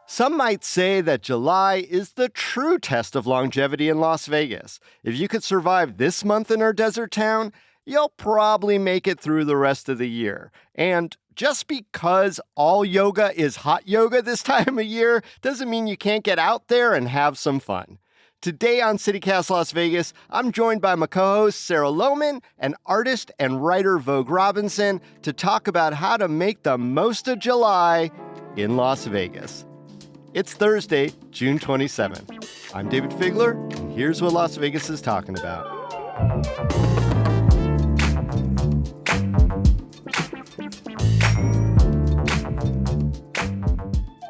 Some might say that July is the true test of longevity in Las Vegas. If you could survive this month in our desert town, you'll probably make it through the rest of the year. And just because all yoga is hot yoga this time of year doesn't mean you can't get out there and have some fun. Today on CityCast Las Vegas, I'm joined by my co-host Sarah Lohman and artist and writer Vogue Robinson to talk about how to make the most of July in Las Vegas. It's Thursday, June 27th. I'm David Figler, and here's what Las Vegas is talking about.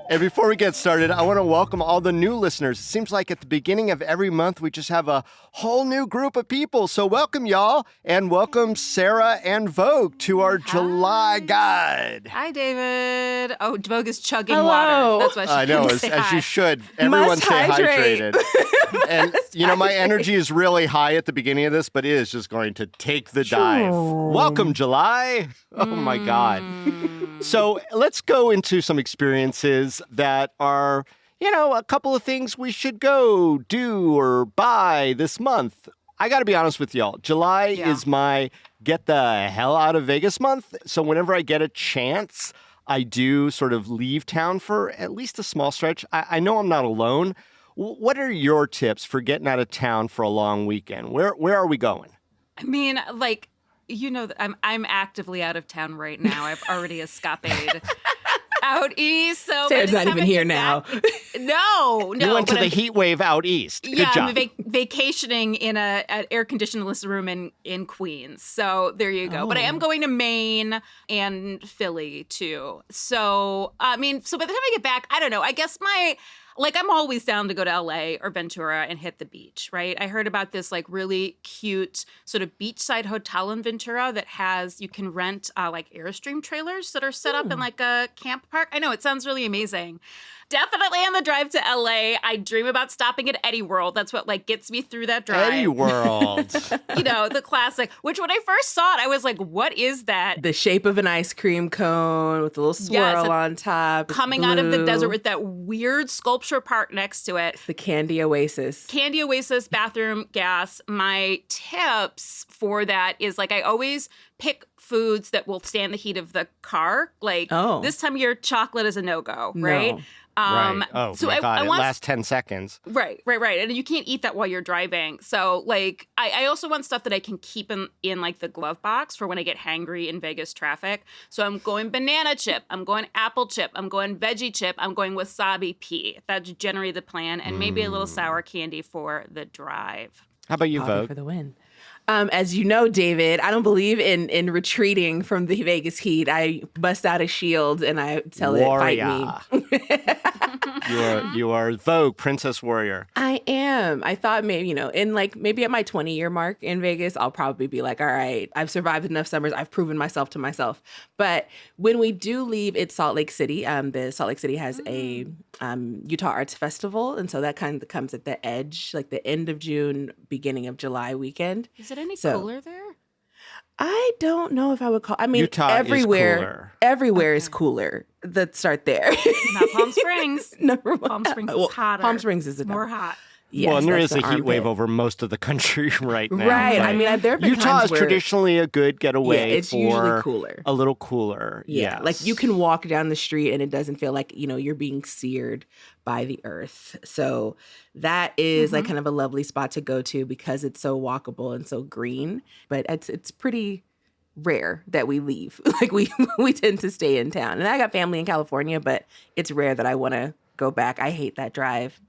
And before we get started, I want to welcome all the new listeners. It seems like at the beginning of every month, we just have a whole new group of people. So welcome, y'all, and welcome Sarah and Vogue to our July guide. Hi, David. Oh, Vogue is chugging Hello. water. That's what she I know, as you should. Everyone Must stay hydrate. hydrated. And, you know, my energy is really high at the beginning of this, but it is just going to take the dive. Welcome, July. Oh, my God. So let's go into some experiences that are, you know, a couple of things we should go do or buy this month. I got to be honest with y'all. July is my get the hell out of Vegas month. So whenever I get a chance, I do sort of leave town for at least a small stretch. I know I'm not alone. What are your tips for getting out of town for a long weekend? Where are we going? I mean, like, you know, I'm actively out of town right now. I've already escaped out east. So Sarah's not even here now. No. You went to the heat wave out east. Good job. I'm vacationing in an air-conditioned room in Queens. So there you go. But I am going to Maine and Philly, too. So, I mean, so by the time I get back, I don't know. I guess I'm always down to go to LA or Ventura and hit the beach, right? I heard about this like really cute sort of beachside hotel in Ventura that you can rent like Airstream trailers that are set up in like a camp park. I know, it sounds really amazing. Definitely on the drive to LA, I dream about stopping at Eddie World. That's what like gets me through that drive. Eddie World. You know, the classic, which when I first saw it, I was like, what is that? The shape of an ice cream cone with a little swirl on top. Coming out of the desert with that weird sculpture park next to it. It's the Candy Oasis. Candy Oasis, bathroom, gas. My tips for that is like I always pick foods that will stand the heat of the car. Like this time of year, chocolate is a no-go, right? No. Right. Oh, so my God. It lasts 10 seconds. Right. And you can't eat that while you're driving. So, like, I also want stuff that I can keep in like, the glove box for when I get hangry in Vegas traffic. So I'm going banana chip. I'm going apple chip. I'm going veggie chip. I'm going wasabi pea. That's generally the plan. And maybe a little sour candy for the drive. How about you, Vogue? For the win. As you know, David, I don't believe in retreating from the Vegas heat. I bust out a shield and I tell it, fight me. You are Vogue, Princess Warrior. I am. I thought maybe at my 20-year mark in Vegas, I'll probably be like, all right, I've survived enough summers. I've proven myself to myself. But when we do leave, it's Salt Lake City. The Salt Lake City has a Utah Arts Festival. And so that kind of comes at the edge, like the end of June, beginning of July weekend. Is it any cooler there? I don't know if I would call. I mean, Utah everywhere, is cooler. Everywhere is cooler. Let's start there. Not Palm Springs. Number one. Palm Springs is hotter. Palm Springs is more hot. Yes, well, and there is a heat wave over most of the country right now. Right. I mean, there have been Utah times is traditionally a good getaway it's for usually cooler. A little cooler. Yeah. Yes. Like you can walk down the street and it doesn't feel like, you're being seared by the earth. So that is like kind of a lovely spot to go to because it's so walkable and so green. But it's pretty rare that we leave. Like we tend to stay in town. And I got family in California, but it's rare that I want to go back. I hate that drive.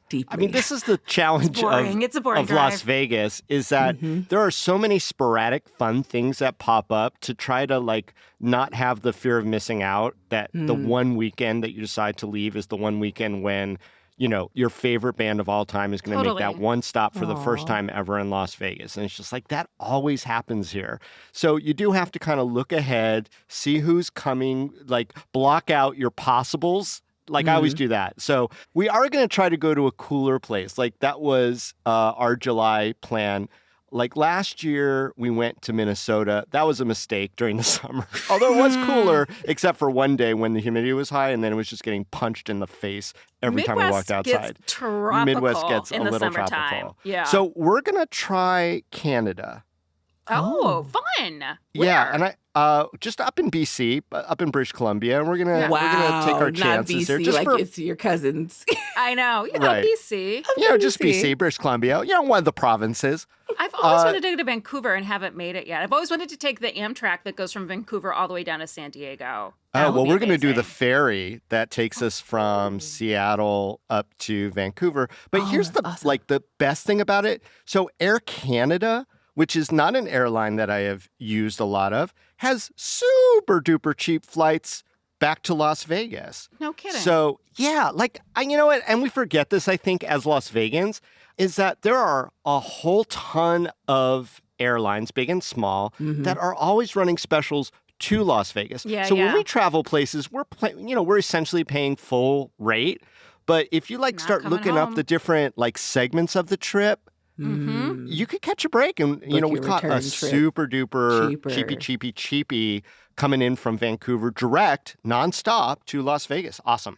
Deeply. I mean, this is the challenge of Las Vegas is that there are so many sporadic fun things that pop up to try to like not have the fear of missing out that the one weekend that you decide to leave is the one weekend when, your favorite band of all time is going to make that one stop for the first time ever in Las Vegas. And it's just like that always happens here. So you do have to kind of look ahead, see who's coming, like block out your possibles. Like I always do that. So we are going to try to go to a cooler place. Like that was our July plan. Like last year, we went to Minnesota. That was a mistake during the summer. Although it was cooler, except for one day when the humidity was high, and then it was just getting punched in the face every time we walked outside. Gets tropical Midwest gets in a the little summertime. tropical. Yeah. So we're gonna try Canada. Oh, fun! Yeah, and just up in BC, up in British Columbia, and we're gonna take our chances not BC, here. Just like for, it's your cousins. I know, Right. BC. just BC, British Columbia, one of the provinces. I've always wanted to go to Vancouver and haven't made it yet. I've always wanted to take the Amtrak that goes from Vancouver all the way down to San Diego. Oh, well, we're going to do the ferry that takes us from Seattle up to Vancouver. But here's the the best thing about it. So Air Canada, which is not an airline that I have used a lot of, has super duper cheap flights back to Las Vegas. No kidding. So, yeah, you know what? And we forget this, I think, as Las Vegans, is that there are a whole ton of airlines, big and small, that are always running specials to Las Vegas. So when we travel places, we're essentially paying full rate. But if you start looking up the different segments of the trip, you could catch a break. And, we caught a super duper cheapy coming in from Vancouver direct, nonstop to Las Vegas. Awesome.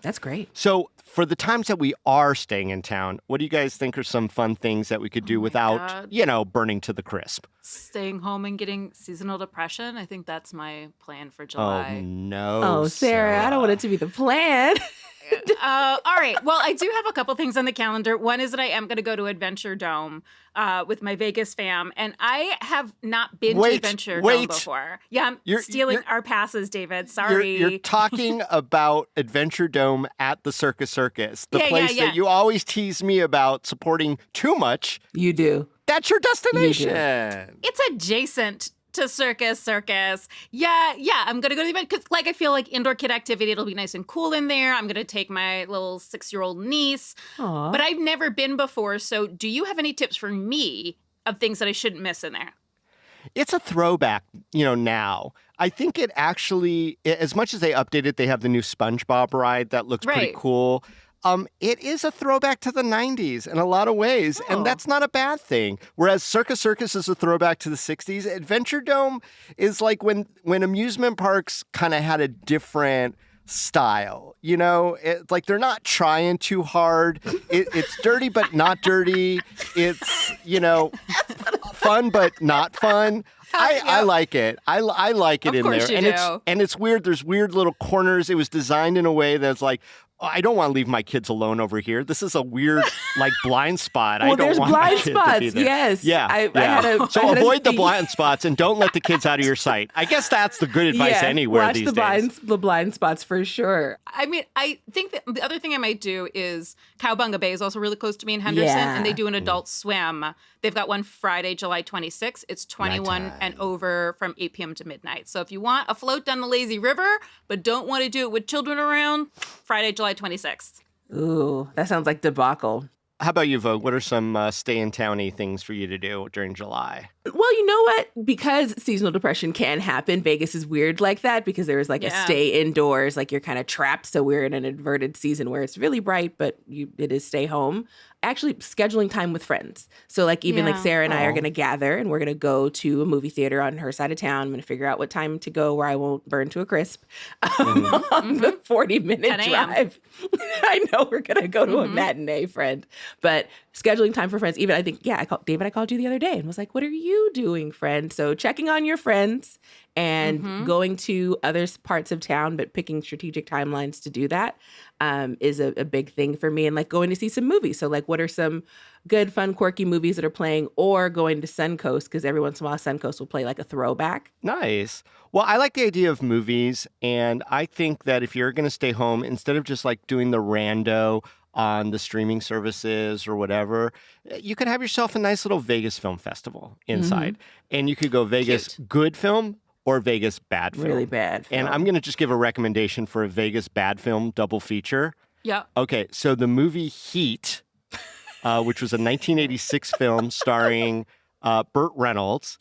That's great. So for the times that we are staying in town, what do you guys think are some fun things that we could do without, burning to the crisp? Staying home and getting seasonal depression. I think that's my plan for July. Oh, no. Oh, Sarah, I don't want it to be the plan. All right. Well, I do have a couple things on the calendar. One is that I am going to go to Adventure Dome with my Vegas fam, and I have not been to Adventure Dome before. Yeah, I'm stealing our passes, David. Sorry. You're talking about Adventure Dome at the Circus, the place that you always tease me about supporting too much. You do. That's your destination. It's adjacent to Circus. Yeah, I'm going to go to the event because, I feel like indoor kid activity, it'll be nice and cool in there. I'm going to take my little 6-year-old niece. Aww. But I've never been before. So do you have any tips for me of things that I shouldn't miss in there? It's a throwback, now. I think it actually, as much as they update it, they have the new SpongeBob ride that looks pretty cool. It is a throwback to the 90s in a lot of ways, and that's not a bad thing. Whereas Circus is a throwback to the 60s. Adventure Dome is like when amusement parks kind of had a different style, they're not trying too hard. It's dirty but not dirty. It's, fun but not fun. I like it. I like it in there. And it's weird. There's weird little corners. It was designed in a way that's I don't want to leave my kids alone over here. This is a weird, blind spot. Well, I don't want my kid to be there. Yes. Yeah. So avoid the blind spots and don't let the kids out of your sight. I guess that's the good advice anywhere these days. Watch the blind spots for sure. I mean, I think that the other thing I might do is Cowabunga Bay is also really close to me in Henderson, and they do an adult swim. They've got one Friday, July 26th. It's 21 and over from 8 p.m. to midnight. So if you want a float down the lazy river, but don't want to do it with children around, Friday, July 26th. Ooh, that sounds like debacle. How about you, Vogue? What are some stay-in-towny things for you to do during July? Well, you know what? Because seasonal depression can happen, Vegas is weird like that because there is a stay indoors, you're kind of trapped. So we're in an inverted season where it's really bright, but it is stay home. Actually, scheduling time with friends. So even Sarah and I are going to gather and we're going to go to a movie theater on her side of town. I'm going to figure out what time to go where I won't burn to a crisp on the 40-minute drive. I know we're going to go to a matinee, friend. But scheduling time for friends, even I think, I called you the other day and was like, what are you doing, friend? So checking on your friends and going to other parts of town, but picking strategic timelines to do that is a big thing for me. And going to see some movies. So what are some good, fun, quirky movies that are playing, or going to Suncoast, because every once in a while Suncoast will play a throwback. Nice. Well, I like the idea of movies. And I think that if you're going to stay home, instead of just doing the rando on the streaming services or whatever, you could have yourself a nice little Vegas Film Festival inside. And you could go Vegas Good Film or Vegas Bad Film. Really bad film. And I'm going to just give a recommendation for a Vegas Bad Film double feature. Yeah. Okay, so the movie Heat, which was a 1986 film starring Burt Reynolds,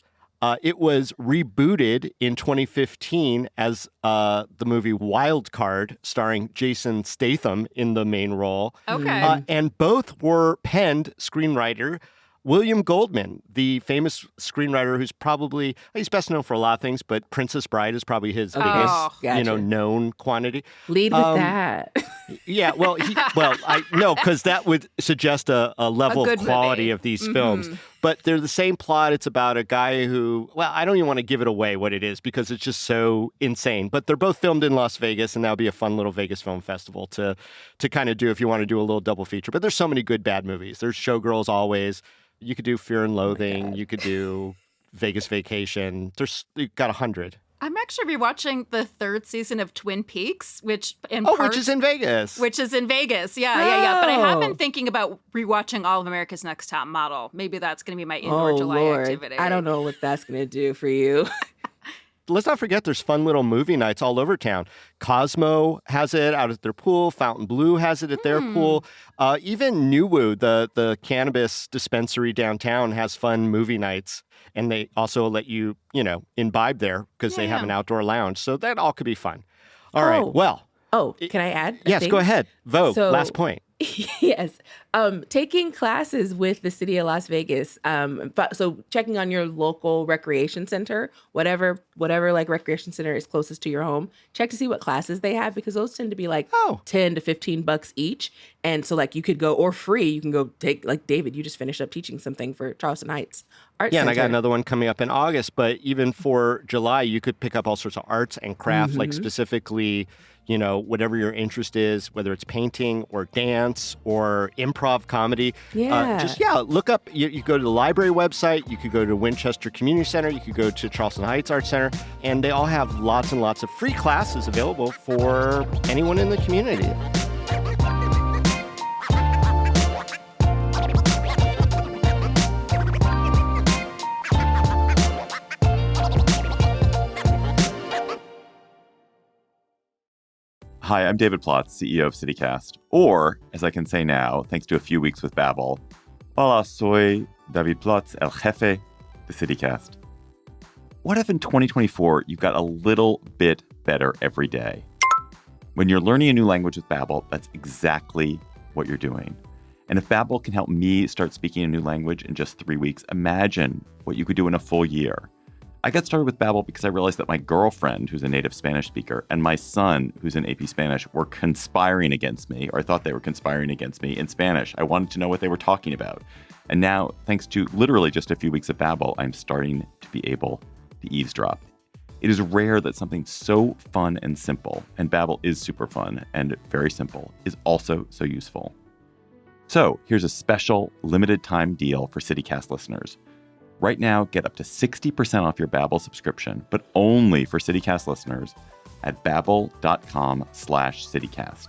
it was rebooted in 2015 as the movie Wild Card, starring Jason Statham in the main role. Okay. And both were penned screenwriter William Goldman, the famous screenwriter who's he's best known for a lot of things, but Princess Bride is probably his Okay, biggest, gotcha. Known quantity. Lead with that. Yeah, because that would suggest a level of quality movie. of these films. But they're the same plot. It's about a guy who, I don't even want to give it away what it is because it's just so insane. But they're both filmed in Las Vegas, and that'll be a fun little Vegas Film Festival to kind of do if you want to do a little double feature. But there's so many good bad movies. There's Showgirls always. You could do Fear and Loathing. You could do Vegas Vacation. You've got 100. I'm actually rewatching the 3rd season of Twin Peaks, which is in Vegas. Which is in Vegas, yeah. But I have been thinking about rewatching all of America's Next Top Model. Maybe that's going to be my indoor July activity. I don't know what that's going to do for you. Let's not forget there's fun little movie nights all over town. Cosmo has it out at their pool. Fountain Blue has it at their pool. Even Nuwu, the cannabis dispensary downtown, has fun movie nights. And they also let you, imbibe there because they have an outdoor lounge. So that all could be fun. All right. Well. Oh, can I add? Yes, go ahead. Vogue, last point. Yes. Taking classes with the city of Las Vegas. So checking on your local recreation center, whatever like recreation center is closest to your home, check to see what classes they have because those tend to be like $10 to $15 each. And so like you could go, or free, you can go take, like David, you just finished up teaching something for Charleston Heights Arts Center. And I got another one coming up in August, but even for July, you could pick up all sorts of arts and craft, like specifically, whatever your interest is, whether it's painting or dance or improv comedy. Look up, you go to the library website, you could go to Winchester Community Center, you could go to Charleston Heights Arts Center, and they all have lots and lots of free classes available for anyone in the community. Hi, I'm David Plotz, CEO of CityCast. Or, as I can say now, thanks to a few weeks with Babbel, hola, soy David Plotz, el jefe de CityCast. What if in 2024 you got a little bit better every day? When you're learning a new language with Babbel, that's exactly what you're doing. And if Babbel can help me start speaking a new language in just 3 weeks, imagine what you could do in a full year. I got started with Babbel because I realized that my girlfriend, who's a native Spanish speaker, and my son, who's in AP Spanish, were conspiring against me, or I thought they were conspiring against me in Spanish. I wanted to know what they were talking about. And now, thanks to literally just a few weeks of Babbel, I'm starting to be able to eavesdrop. It is rare that something so fun and simple, and Babbel is super fun and very simple, is also so useful. So here's a special limited time deal for CityCast listeners. Right now, get up to 60% off your Babbel subscription, but only for CityCast listeners at babbel.com/CityCast.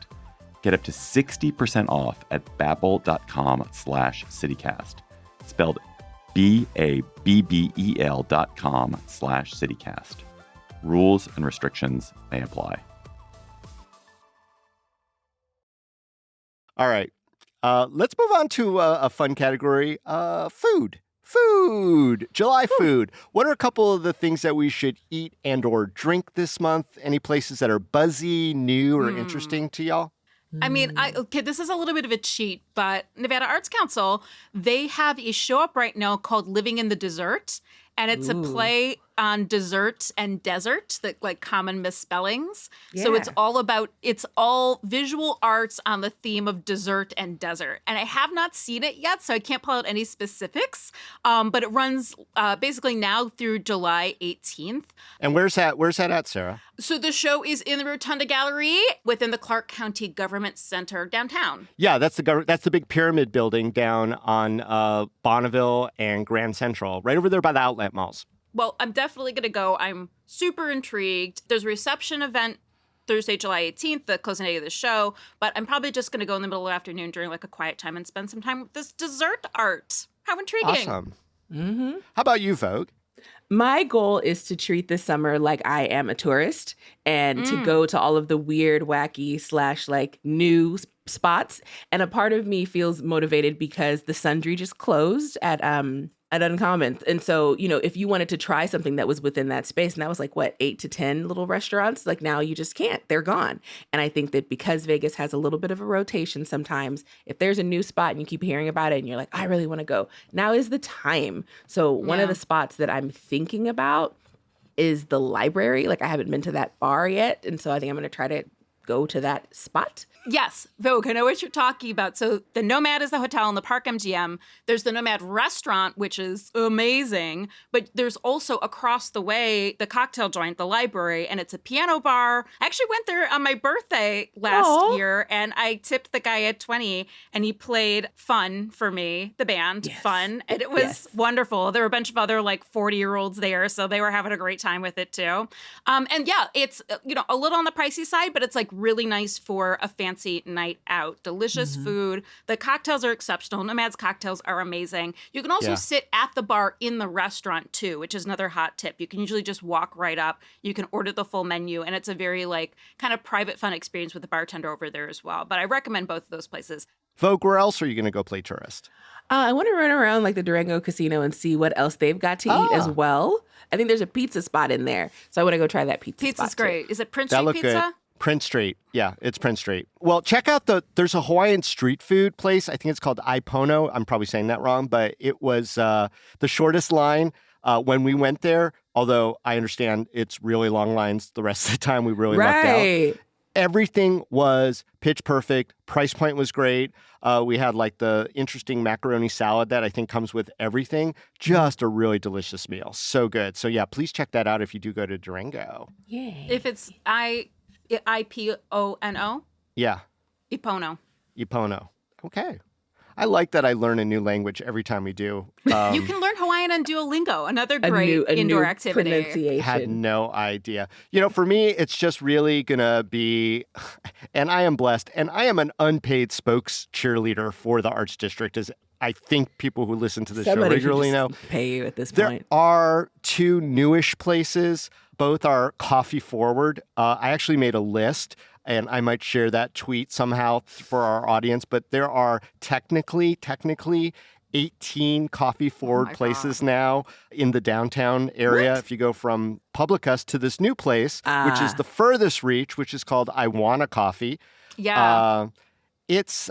Get up to 60% off at babbel.com/CityCast. Spelled BABBEL.com/CityCast. Rules and restrictions may apply. All right. Let's move on to a fun category, food. Food, July food. What are a couple of the things that we should eat and or drink this month? Any places that are buzzy, new, or interesting to y'all? I mean, this is a little bit of a cheat, but Nevada Arts Council, they have a show up right now called Living in the Desert. And it's a play on dessert and desert, that like common misspellings. Yeah. So it's all visual arts on the theme of dessert and desert. And I have not seen it yet, so I can't pull out any specifics. But it runs basically now through July 18th. And where's that at, Sarah? So the show is in the Rotunda Gallery within the Clark County Government Center downtown. Yeah, that's the big pyramid building down on Bonneville and Grand Central, right over there by the outlet malls. Well, I'm definitely going to go. I'm super intrigued. There's a reception event Thursday, July 18th, the closing day of the show, but I'm probably just going to go in the middle of the afternoon during like a quiet time and spend some time with this dessert art. How intriguing. Awesome. Mm-hmm. How about you, Vogue? My goal is to treat this summer like I am a tourist and to go to all of the weird, wacky / like new spots. And a part of me feels motivated because the Sundry just closed at at Uncommon. And so, if you wanted to try something that was within that space, and that was like, what, 8 to 10 little restaurants, like now you just can't. They're gone. And I think that because Vegas has a little bit of a rotation sometimes, if there's a new spot and you keep hearing about it and you're like, I really want to go, now is the time. So one of the spots that I'm thinking about is the library. Like I haven't been to that bar yet. And so I think I'm going to try to go to that spot. Yes, Vogue, I know what you're talking about. So the Nomad is the hotel in the Park MGM. There's the Nomad restaurant, which is amazing. But there's also across the way, the cocktail joint, the library, and it's a piano bar. I actually went there on my birthday last year, and I tipped the guy at 20, and he played Fun for me, the band, Fun. And it was wonderful. There were a bunch of other 40-year-olds there, so they were having a great time with it too. And yeah, it's, a little on the pricey side, but it's really nice for a fancy night out. Delicious food. The cocktails are exceptional. Nomad's cocktails are amazing. You can also sit at the bar in the restaurant too, which is another hot tip. You can usually just walk right up. You can order the full menu, and it's a very kind of private, fun experience with the bartender over there as well. But I recommend both of those places. Vogue, where else are you going to go play tourist? I want to run around the Durango Casino and see what else they've got to eat as well. I think there's a pizza spot in there, so I want to go try that pizza spot. Pizza's great. Too. Is it Prince Street Pizza? Good. Prince Street. Yeah, it's Prince Street. Well, check out there's a Hawaiian street food place. I think it's called Ipono. I'm probably saying that wrong, but it was the shortest line when we went there, although I understand it's really long lines the rest of the time. We really lucked out. Everything was pitch perfect. Price point was great. We had the interesting macaroni salad that I think comes with everything. Just a really delicious meal. So good. So yeah, please check that out if you do go to Durango. Yay. If it's Ipono? Yeah. Ipono. Ipono. Okay. I like that I learn a new language every time we do. You can learn Hawaiian on Duolingo, another great indoor activity. Pronunciation. Had no idea. For me, it's just really going to be, and I am blessed, and I am an unpaid spokes cheerleader for the Arts District, as I think people who listen to the show regularly know. Pay you at this point. There are two newish places. Both are coffee forward. I actually made a list, and I might share that tweet somehow for our audience, but there are technically 18 coffee forward places now in the downtown area. If you go from Publicus to this new place, which is the furthest reach, which is called I Wanna Coffee. Yeah. It's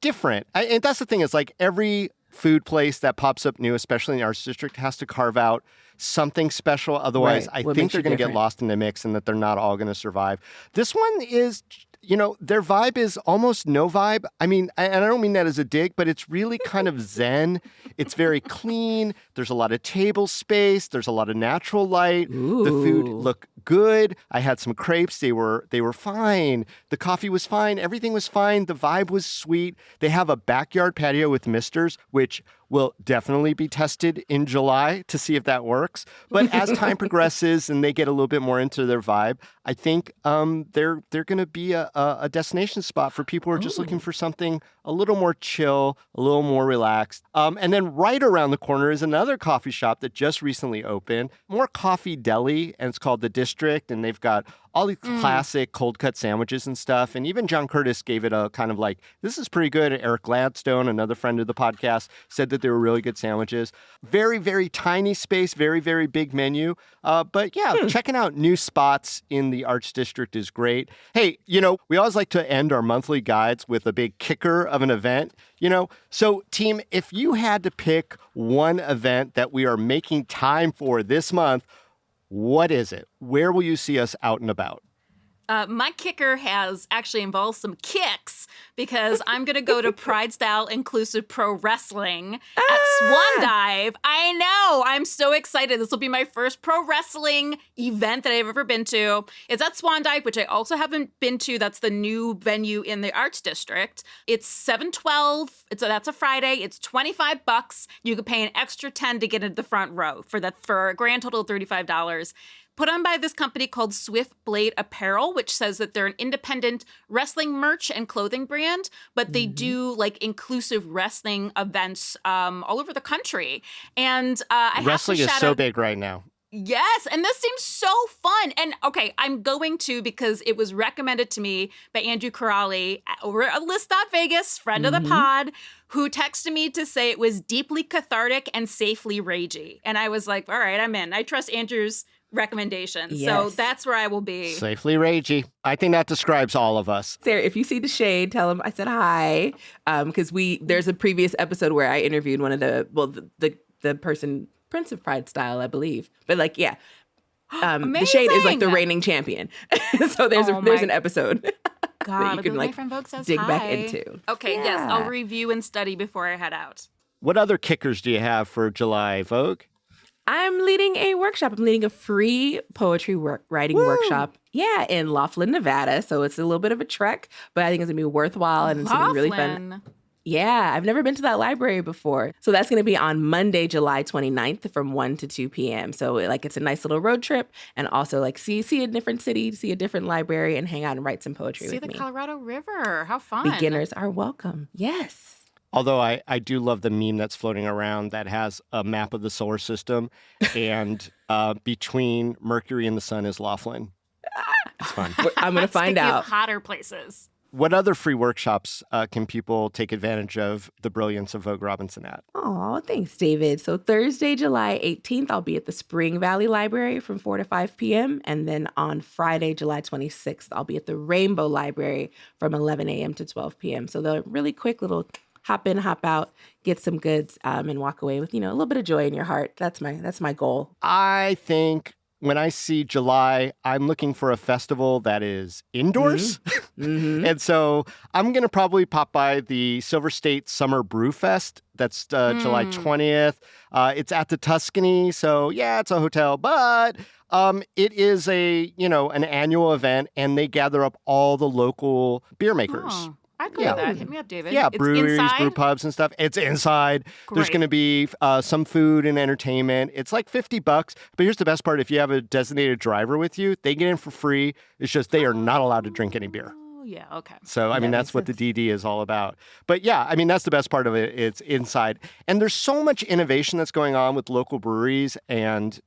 different. And that's the thing, is every food place that pops up new, especially in the Arts District, has to carve out something special. Otherwise, I think they're going to get lost in the mix and that they're not all going to survive. This one is, their vibe is almost no vibe. I mean, and I don't mean that as a dig, but it's really kind of zen. It's very clean. There's a lot of table space. There's a lot of natural light. Ooh. The food looked good. I had some crepes. They were fine. The coffee was fine. Everything was fine. The vibe was sweet. They have a backyard patio with misters, which will definitely be tested in July to see if that works. But as time progresses and they get a little bit more into their vibe, I think they're going to be a destination spot for people who are just looking for something a little more chill, a little more relaxed. And then right around the corner is another coffee shop that just recently opened, more coffee deli, and it's called The District, and they've got all these classic cold cut sandwiches and stuff. And even John Curtis gave it a kind of this is pretty good. Eric Gladstone, another friend of the podcast, said that they were really good sandwiches. Very, very tiny space, very, very big menu. But yeah, checking out new spots in the Arts District is great. Hey, we always like to end our monthly guides with a big kicker of an event, So team, if you had to pick one event that we are making time for this month, what is it? Where will you see us out and about? My kicker has actually involved some kicks because I'm going to go to Pride Style Inclusive Pro Wrestling at Swan Dive. I know. I'm so excited. This will be my first pro wrestling event that I've ever been to. It's at Swan Dive, which I also haven't been to. That's the new venue in the Arts District. It's 7/12. That's a Friday. It's $25. You could pay an extra $10 to get into the front row for a grand total of $35. Put on by this company called Swift Blade Apparel, which says that they're an independent wrestling merch and clothing brand, but they do inclusive wrestling events all over the country. And wrestling is so big right now. Yes, and this seems so fun. And okay, I'm going to because it was recommended to me by Andrew Corrali over at List.Vegas, friend of the pod, who texted me to say it was deeply cathartic and safely ragey. And I was like, all right, I'm in. I trust Andrew's recommendations. Yes. So that's where I will be. Safely ragey. I think that describes all of us. Sarah, if you see the shade, tell him I said hi. Because there's a previous episode where I interviewed one of the person, Prince of Pride style, I believe. But like, yeah. The shade is like the reigning champion. So there's an episode God, that you can my like friend Vogue says dig hi. back into. Okay, Yeah. yes, I'll review and study before I head out. What other kickers do you have for July, Vogue? I'm leading a workshop. I'm leading a free poetry writing workshop. Yeah, in Laughlin, Nevada. So it's a little bit of a trek, but I think it's gonna be worthwhile and it's gonna be really fun. Yeah, I've never been to that library before. So that's going to be on Monday, July 29th from 1 to 2 p.m. So like it's a nice little road trip and also like see a different city, see a different library and hang out and write some poetry with me. See the Colorado River. How fun. Beginners are welcome. Yes. Although I do love the meme that's floating around that has a map of the solar system and between Mercury and the sun is Laughlin. It's fun. I'm going to find out. Hotter places. What other free workshops can people take advantage of the brilliance of Vogue Robinson at? Oh, thanks, David. So Thursday, July 18th, I'll be at the Spring Valley Library from 4 to 5 p.m. And then on Friday, July 26th, I'll be at the Rainbow Library from 11 a.m. to 12 p.m. So the really quick little hop in, hop out, get some goods and walk away with, a little bit of joy in your heart. That's my goal. I think when I see July, I'm looking for a festival that is indoors. And so I'm going to probably pop by the Silver State Summer Brew Fest. That's July 20th. It's at the Tuscany. So yeah, it's a hotel, but it is an annual event and they gather up all the local beer makers. Oh. I'd go to that. Hit me up, David. Yeah, it's breweries, inside? brew pubs and stuff. It's inside. Great. There's going to be some food and entertainment. It's like $50. But here's the best part. If you have a designated driver with you, they get in for free. It's just they are not allowed to drink any beer. Yeah, okay. So, I mean, that's what the DD is all about. But yeah, I mean, that's the best part of it. It's inside. And there's so much innovation that's going on with local breweries. And,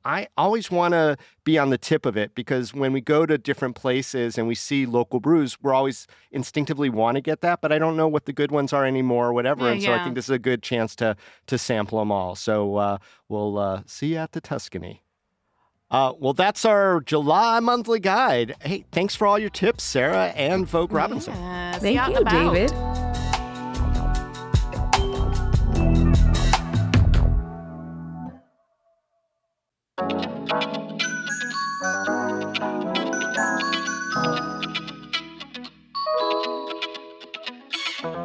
I always want to be on the tip of it because when we go to different places and we see local brews, we're always instinctively want to get that. But I don't know what the good ones are anymore or whatever. And so I think this is a good chance to sample them all. So we'll see you at the Tuscany. Well, that's our July monthly guide. Hey, thanks for all your tips, Sarah and Vogue Robinson. Yeah, Thank you, David.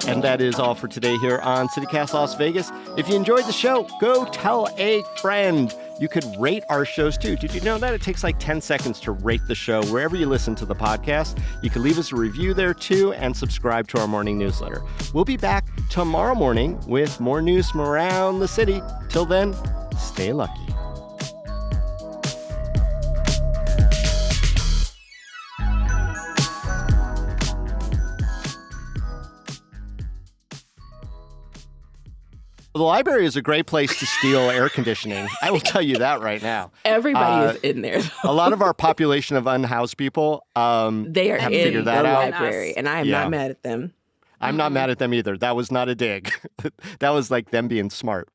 And that is all for today here on CityCast Las Vegas. If you enjoyed the show, go tell a friend. You could rate our shows too. Did you know that it takes like 10 seconds to rate the show wherever you listen to the podcast? You can leave us a review there too and subscribe to our morning newsletter. We'll be back tomorrow morning with more news from around the city. Till then, stay lucky. The library is a great place to steal air conditioning. I will tell you that right now. Everybody is in there. A lot of our population of unhoused people, they are have in figured that the out. library, and I am not mad at them. I'm not mad at them either. That was not a dig. That was like them being smart.